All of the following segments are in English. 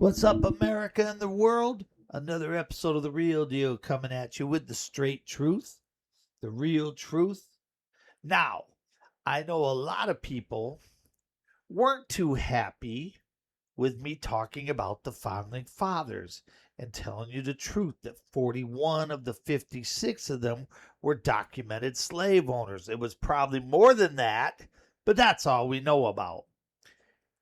What's up, America and the world? Another episode of The Real Deal coming at you with the straight truth, the real truth. Now, I know a lot of people weren't too happy with me talking about the founding fathers and telling you the truth that 41 of the 56 of them were documented slave owners. It was probably more than that, but that's all we know about.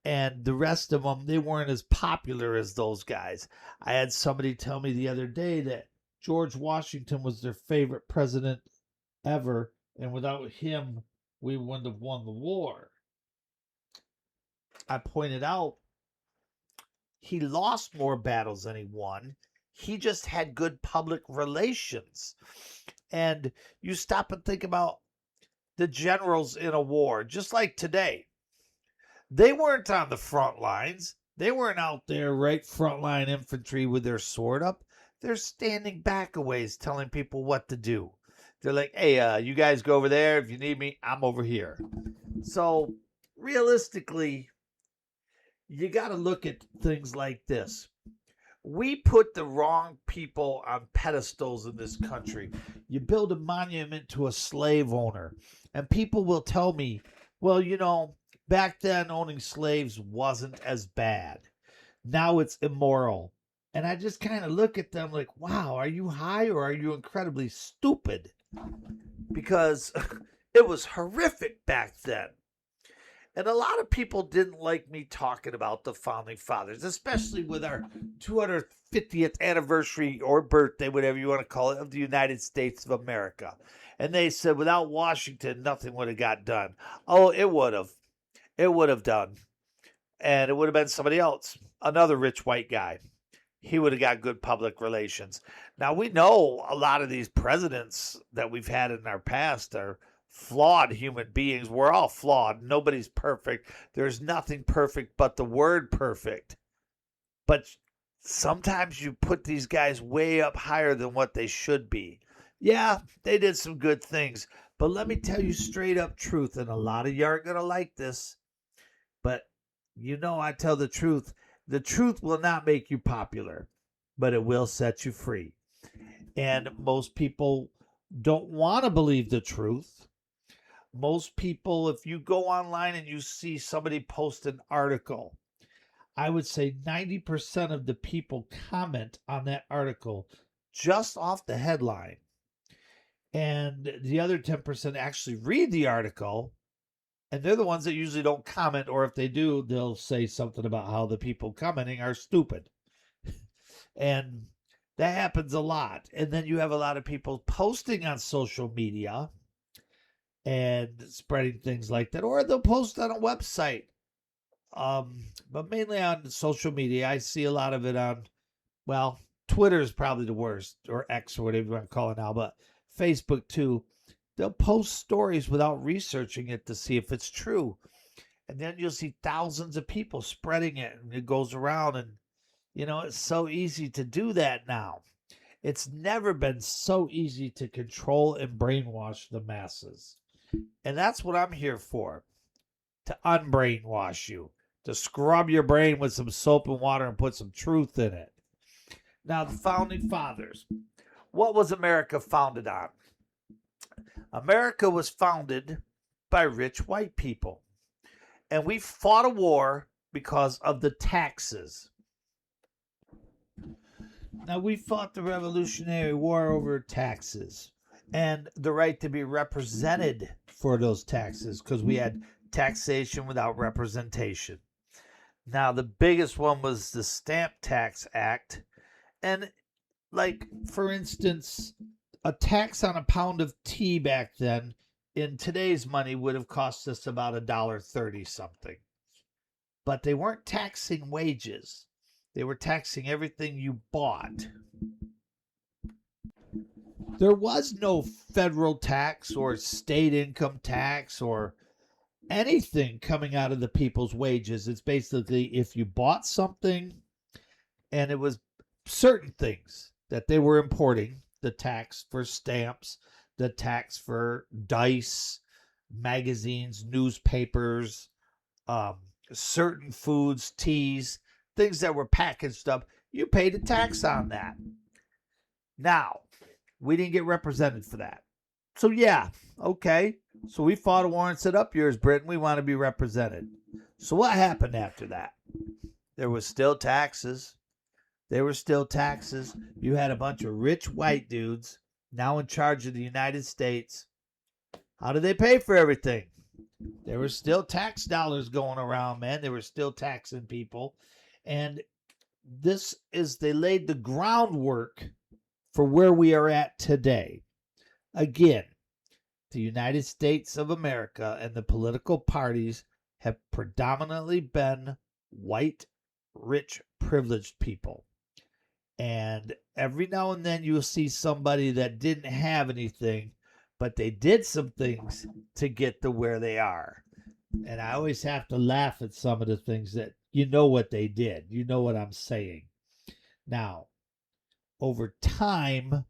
And the rest of them, they weren't as popular as those guys. I had somebody tell me the other day that George Washington was their favorite president ever, and without him, we wouldn't have won the war. I pointed out he lost more battles than he won. He just had good public relations. And you stop and think about the generals in a war, just like today. They weren't on the front lines. They weren't out there, right, frontline infantry with their sword up. They're standing back a ways telling people what to do. They're like, hey, you guys go over there. If you need me, I'm over here. So realistically, you got to look at things like this. We put the wrong people on pedestals in this country. You build a monument to a slave owner, and people will tell me, well, back then owning slaves wasn't as bad. Now it's immoral. And I just kind of look at them like, wow, are you high or are you incredibly stupid? Because it was horrific back then. And a lot of people didn't like me talking about the founding fathers, especially with our 250th anniversary or birthday, whatever you want to call it, of the United States of America. And they said without Washington, nothing would have got done. Oh, it would have. It would have done. And it would have been somebody else, another rich white guy. He would have got good public relations. Now, we know a lot of these presidents that we've had in our past are flawed human beings. We're all flawed. Nobody's perfect. There's nothing perfect but the word perfect. But sometimes you put these guys way up higher than what they should be. Yeah, they did some good things. But let me tell you straight up truth, and a lot of you aren't going to like this. But I tell the truth. The truth will not make you popular, but it will set you free. And most people don't want to believe the truth. Most people, if you go online and you see somebody post an article, I would say 90% of the people comment on that article just off the headline. And the other 10% actually read the article. And they're the ones that usually don't comment, or if they do, they'll say something about how the people commenting are stupid. And that happens a lot. And then you have a lot of people posting on social media and spreading things like that, or they'll post on a website. But mainly on social media. I see a lot of it on, well, Twitter is probably the worst, or X, or whatever you want to call it now, but Facebook too. They'll post stories without researching it to see if it's true. And then you'll see thousands of people spreading it, and it goes around. And, it's so easy to do that now. It's never been so easy to control and brainwash the masses. And that's what I'm here for, to unbrainwash you, to scrub your brain with some soap and water and put some truth in it. Now, the founding fathers. What was America founded on? America was founded by rich white people. And we fought a war because of the taxes. Now, we fought the Revolutionary War over taxes and the right to be represented for those taxes, because we had taxation without representation. Now, the biggest one was the Stamp Tax Act. And, for instance, a tax on a pound of tea back then in today's money would have cost us about $1.30 something. But they weren't taxing wages. They were taxing everything you bought. There was no federal tax or state income tax or anything coming out of the people's wages. It's basically if you bought something and it was certain things that they were importing, the tax for stamps, the tax for dice, magazines, newspapers, certain foods, teas, things that were packaged up, you paid a tax on that. Now, we didn't get represented for that. So yeah, okay. So we fought a war and said, up yours, Britain, we want to be represented. So what happened after that? There was still taxes. There were still taxes. You had a bunch of rich white dudes now in charge of the United States. How did they pay for everything? There were still tax dollars going around, man. They were still taxing people. And they laid the groundwork for where we are at today. Again, the United States of America and the political parties have predominantly been white, rich, privileged people. And every now and then you'll see somebody that didn't have anything, but they did some things to get to where they are. And I always have to laugh at some of the things that you know what they did. You know what I'm saying. Now, over time,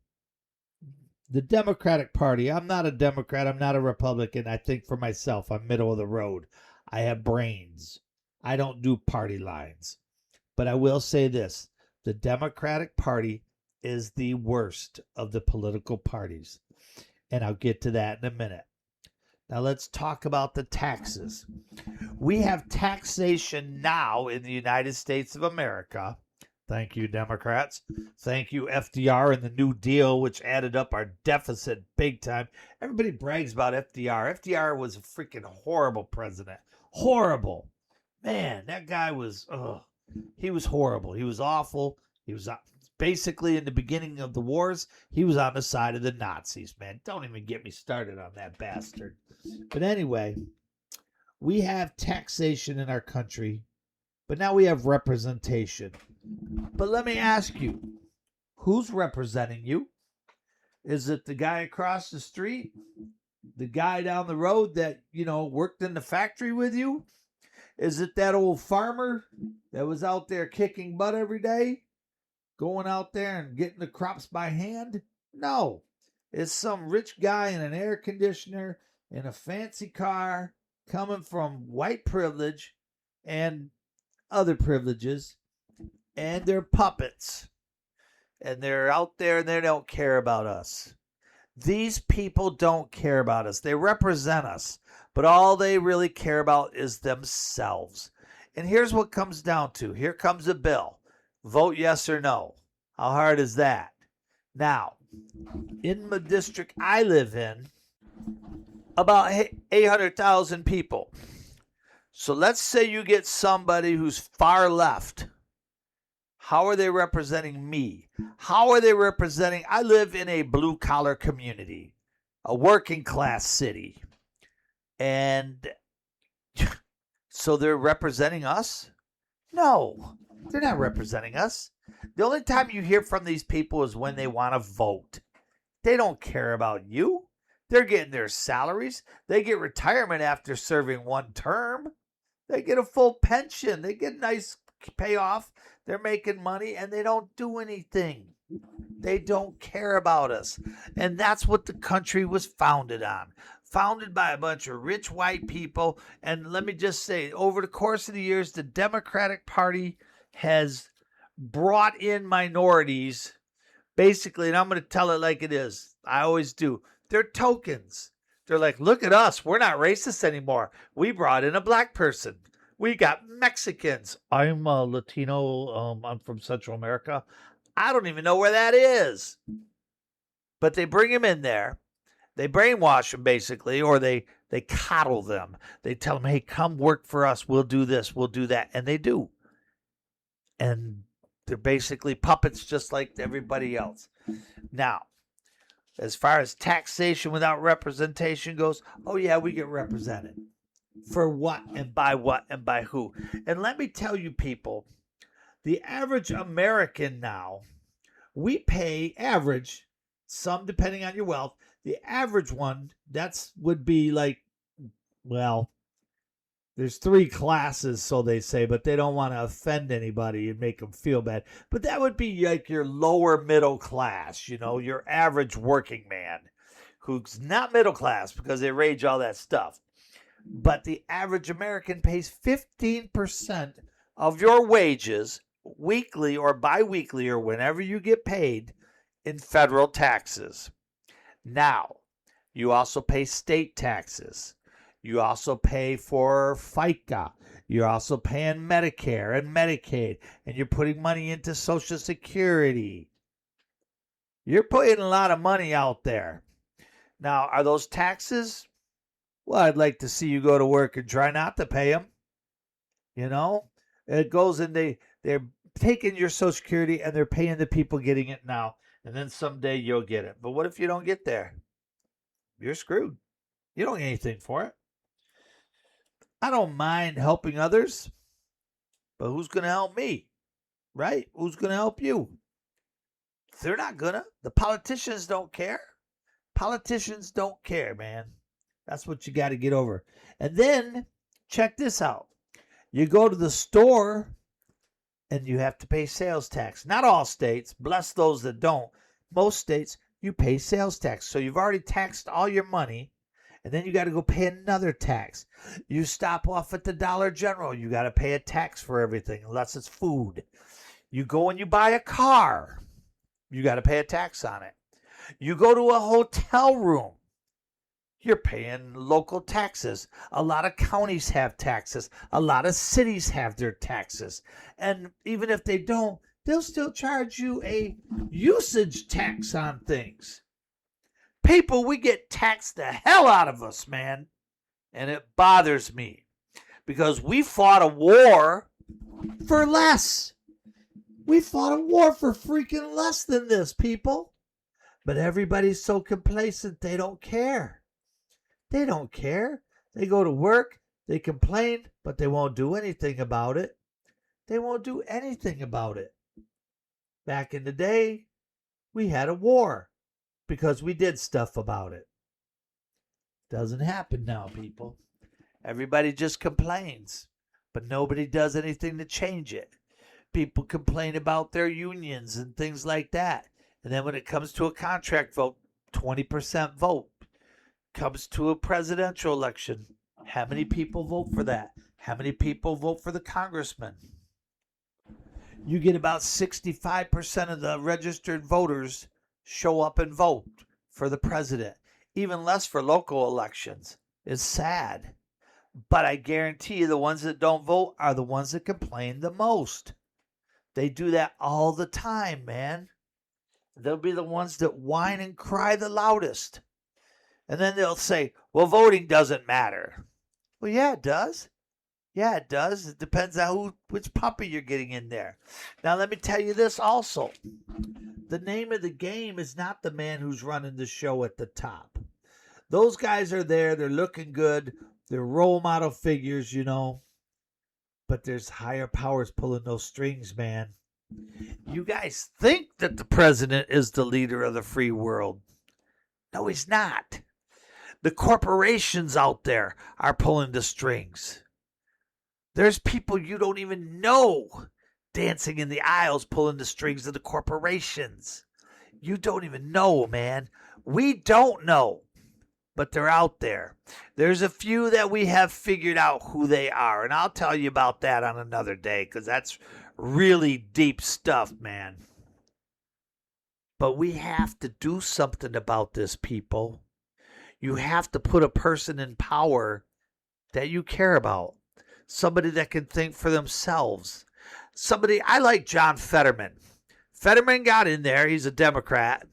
the Democratic Party, I'm not a Democrat, I'm not a Republican. I think for myself, I'm middle of the road. I have brains. I don't do party lines. But I will say this. The Democratic Party is the worst of the political parties. And I'll get to that in a minute. Now let's talk about the taxes. We have taxation now in the United States of America. Thank you, Democrats. Thank you, FDR and the New Deal, which added up our deficit big time. Everybody brags about FDR. FDR was a freaking horrible president. Horrible. Man, that guy was, he was horrible. He was awful. He was basically in the beginning of the wars, he was on the side of the Nazis, man. Don't even get me started on that bastard. But anyway, we have taxation in our country, but now we have representation. But let me ask you, who's representing you? Is it the guy across the street? The guy down the road that, worked in the factory with you? Is it that old farmer that was out there kicking butt every day? Going out there and getting the crops by hand? No. It's some rich guy in an air conditioner in a fancy car coming from white privilege and other privileges, and they're puppets. And they're out there and they don't care about us. These people don't care about us. They represent us, but all they really care about is themselves. And here's what comes down to. Here comes a bill. Vote yes or no. How hard is that? Now, in the district I live in, about 800,000 people. So let's say you get somebody who's far left. How are they representing me? How are they representing? I live in a blue-collar community, a working-class city. And so they're representing us? No, they're not representing us. The only time you hear from these people is when they want to vote. They don't care about you. They're getting their salaries. They get retirement after serving one term. They get a full pension. They get a nice payoff. They're making money and they don't do anything. They don't care about us. And that's what the country was founded on. Founded by a bunch of rich white people. And let me just say, over the course of the years, the Democratic Party has brought in minorities, basically, and I'm going to tell it like it is. I always do. They're tokens. They're like, look at us. We're not racist anymore. We brought in a black person. We got Mexicans. I'm a Latino. I'm from Central America. I don't even know where that is. But they bring them in there. They brainwash them, basically, or they coddle them. They tell them, hey, come work for us. We'll do this. We'll do that. And they do. And they're basically puppets just like everybody else. Now, as far as taxation without representation goes, oh yeah, we get represented. For what and by who? And let me tell you people, the average American now, we pay average, some depending on your wealth, the average one, would be like, well, there's 3 classes, so they say, but they don't want to offend anybody and make them feel bad. But that would be like your lower middle class, your average working man who's not middle class because they rage all that stuff. But the average American pays 15% of your wages weekly or biweekly or whenever you get paid in federal taxes. Now, you also pay state taxes. You also pay for FICA. You're also paying Medicare and Medicaid, and you're putting money into Social Security. You're putting a lot of money out there. Now, are those taxes? Well, I'd like to see you go to work and try not to pay them. You know, it goes in, they're taking your Social Security and they're paying the people getting it now. And then someday you'll get it. But what if you don't get there? You're screwed. You don't get anything for it. I don't mind helping others, but who's going to help me? Right? Who's going to help you? They're not going to. The politicians don't care. Politicians don't care, man. That's what you got to get over. And then, check this out. You go to the store and you have to pay sales tax. Not all states. Bless those that don't. Most states, you pay sales tax. So you've already taxed all your money, and then you got to go pay another tax. You stop off at the Dollar General. You got to pay a tax for everything, unless it's food. You go and you buy a car. You got to pay a tax on it. You go to a hotel room. You're paying local taxes. A lot of counties have taxes. A lot of cities have their taxes. And even if they don't, they'll still charge you a usage tax on things. People, we get taxed the hell out of us, man. And it bothers me. Because we fought a war for less. We fought a war for freaking less than this, people. But everybody's so complacent, they don't care. They don't care. They go to work, they complain, but they won't do anything about it. They won't do anything about it. Back in the day, we had a war because we did stuff about it. Doesn't happen now, people. Everybody just complains, but nobody does anything to change it. People complain about their unions and things like that. And then when it comes to a contract vote, 20% vote. Comes to a presidential election, how many people vote for that? How many people vote for the congressman? You get about 65% of the registered voters show up and vote for the president. Even less for local elections. It's sad. But I guarantee you the ones that don't vote are the ones that complain the most. They do that all the time, man. They'll be the ones that whine and cry the loudest. And then they'll say, well, voting doesn't matter. Well, yeah, it does. Yeah, it does. It depends on which puppy you're getting in there. Now, let me tell you this also. The name of the game is not the man who's running the show at the top. Those guys are there. They're looking good. They're role model figures, you know. But there's higher powers pulling those strings, man. You guys think that the president is the leader of the free world. No, he's not. The corporations out there are pulling the strings. There's people you don't even know dancing in the aisles pulling the strings of the corporations. You don't even know, man. We don't know, but they're out there. There's a few that we have figured out who they are, and I'll tell you about that on another day because that's really deep stuff, man. But we have to do something about this, people. You have to put a person in power that you care about. Somebody that can think for themselves. Somebody, I like John Fetterman. Fetterman got in there. He's a Democrat.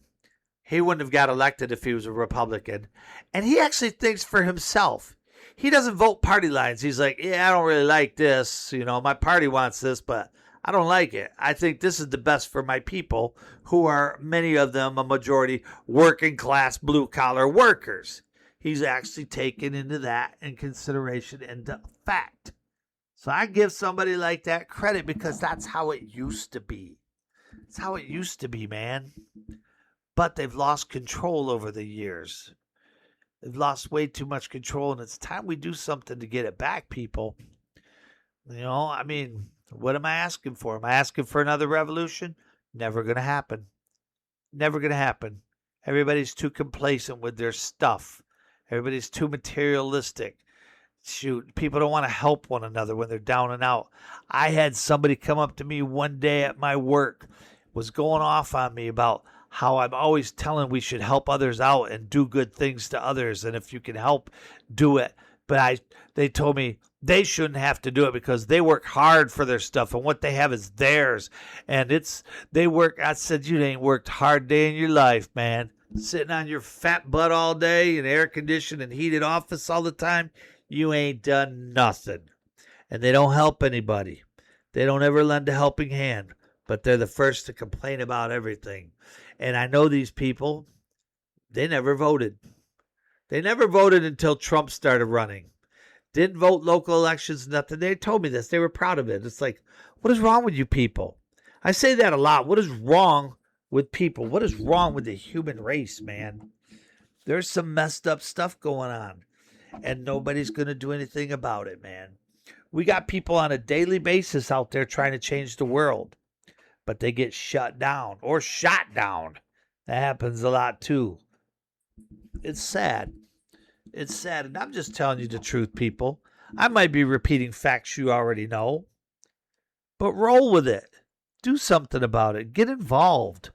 He wouldn't have got elected if he was a Republican. And he actually thinks for himself. He doesn't vote party lines. He's like, yeah, I don't really like this. You know, my party wants this, but I don't like it. I think this is the best for my people, who are, many of them, a majority, working class, blue collar workers. He's actually taken into that in consideration and fact. So I give somebody like that credit because that's how it used to be. It's how it used to be, man. But they've lost control over the years. They've lost way too much control, and it's time we do something to get it back, people. You know, I mean, what am I asking for? Am I asking for another revolution? Never going to happen. Never going to happen. Everybody's too complacent with their stuff. Everybody's too materialistic. shoot, people don't want to help one another when they're down and out. I had somebody come up to me one day at my work, was going off on me about how I'm always telling we should help others out and do good things to others, and if you can help, do it. But they told me they shouldn't have to do it because they work hard for their stuff and what they have is theirs. And they work. I said, you ain't worked a hard day in your life, man. Sitting on your fat butt all day in air conditioned and heated office all the time, you ain't done nothing. And they don't help anybody. They don't ever lend a helping hand, but they're the first to complain about everything. And I know these people, they never voted. They never voted until Trump started running. Didn't vote local elections, nothing. They told me this. They were proud of it. It's like, what is wrong with you people? I say that a lot. What is wrong with people? What is wrong with the human race, man? There's some messed up stuff going on, and nobody's going to do anything about it, man. We got people on a daily basis out there trying to change the world, but they get shut down or shot down. That happens a lot, too. It's sad. It's sad, and I'm just telling you the truth, people. I might be repeating facts you already know, but roll with it. Do something about it. Get involved.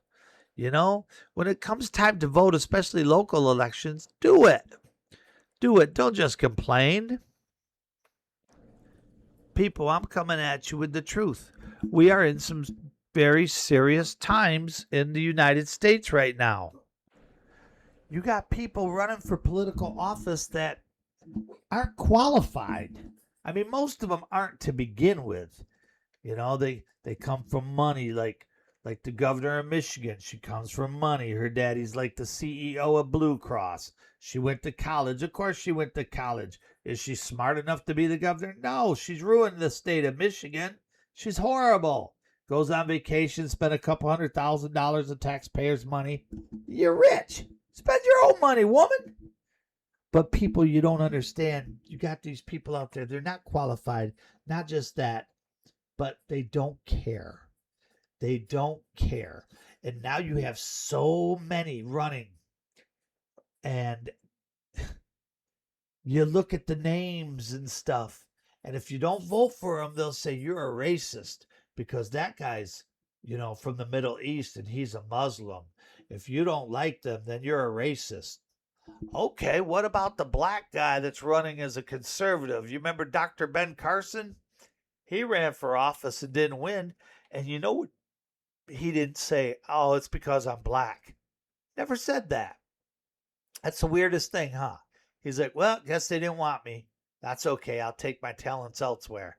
You know, when it comes time to vote, especially local elections, do it. Do it. Don't just complain. People, I'm coming at you with the truth. We are in some very serious times in the United States right now. You got people running for political office that aren't qualified. I mean, most of them aren't to begin with. You know, they come from money, like the governor of Michigan. She comes from money. Her daddy's like the CEO of Blue Cross. She went to college. Of course she went to college. Is she smart enough to be the governor? No, she's ruined the state of Michigan. She's horrible. Goes on vacation, spend a couple $100,000 of taxpayers' money. You're rich. Spend your own money, woman. But people, you don't understand. You got these people out there. They're not qualified. Not just that, but they don't care. They don't care. And now you have so many running. And you look at the names and stuff. And if you don't vote for them, they'll say you're a racist because that guy's, from the Middle East and he's a Muslim. If you don't like them, then you're a racist. Okay, what about the black guy that's running as a conservative? You remember Dr. Ben Carson? He ran for office and didn't win. And you know what? He didn't say, oh, it's because I'm black. Never said that. That's the weirdest thing, huh? He's like, well, guess they didn't want me. That's okay. I'll take my talents elsewhere.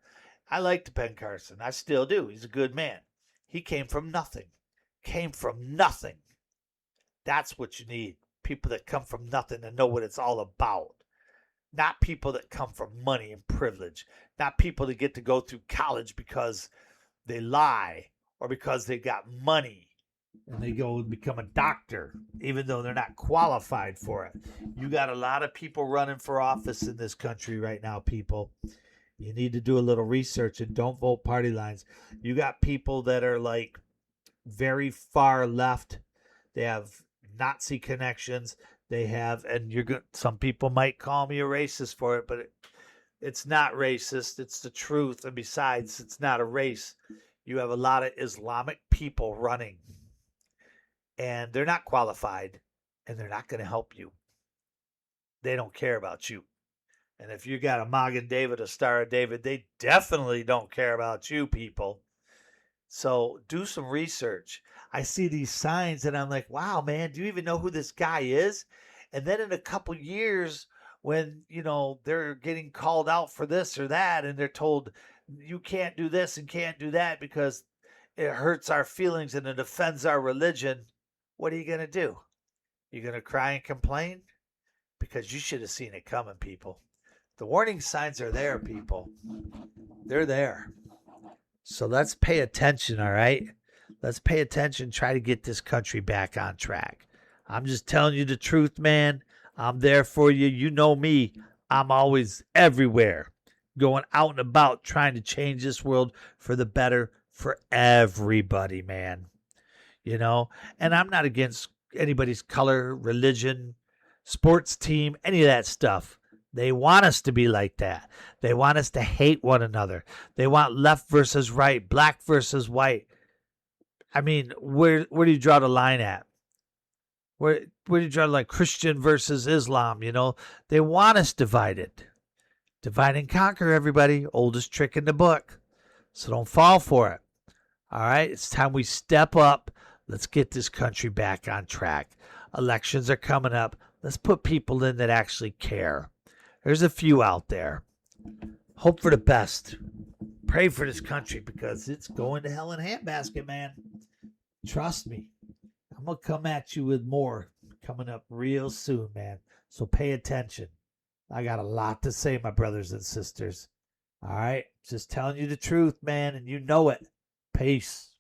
I liked Ben Carson. I still do. He's a good man. He came from nothing. Came from nothing. That's what you need. People that come from nothing and know what it's all about. Not people that come from money and privilege. Not people that get to go through college because they lie or because they got money and they go and become a doctor even though they're not qualified for it. You got a lot of people running for office in this country right now, people. You need to do a little research and don't vote party lines. You got people that are like very far left. They have Nazi connections. They have, and you're good. Some people might call me a racist for it, but it's not racist. It's the truth. And besides, it's not a race. You have a lot of Islamic people running, and they're not qualified, and they're not going to help you. They don't care about you. And if you got a Magen David, a Star of David, they definitely don't care about you, people. So do some research. I see these signs and I'm like, wow, man, do you even know who this guy is? And then in a couple years, when, they're getting called out for this or that, and they're told you can't do this and can't do that because it hurts our feelings and it offends our religion, what are you going to do? You're going to cry and complain? Because you should have seen it coming, people. The warning signs are there, people. They're there. So let's pay attention, all right? Let's pay attention, try to get this country back on track. I'm just telling you the truth, man. I'm there for you. You know me. I'm always everywhere, going out and about, trying to change this world for the better for everybody, man. And I'm not against anybody's color, religion, sports team, any of that stuff. They want us to be like that. They want us to hate one another. They want left versus right, black versus white. I mean, where do you draw the line at? Where do you draw the line? Christian versus Islam, They want us divided. Divide and conquer, everybody. Oldest trick in the book. So don't fall for it. All right? It's time we step up. Let's get this country back on track. Elections are coming up. Let's put people in that actually care. There's a few out there. Hope for the best. Pray for this country because it's going to hell in a handbasket, man. Trust me. I'm going to come at you with more coming up real soon, man. So pay attention. I got a lot to say, my brothers and sisters. All right? Just telling you the truth, man, and you know it. Peace.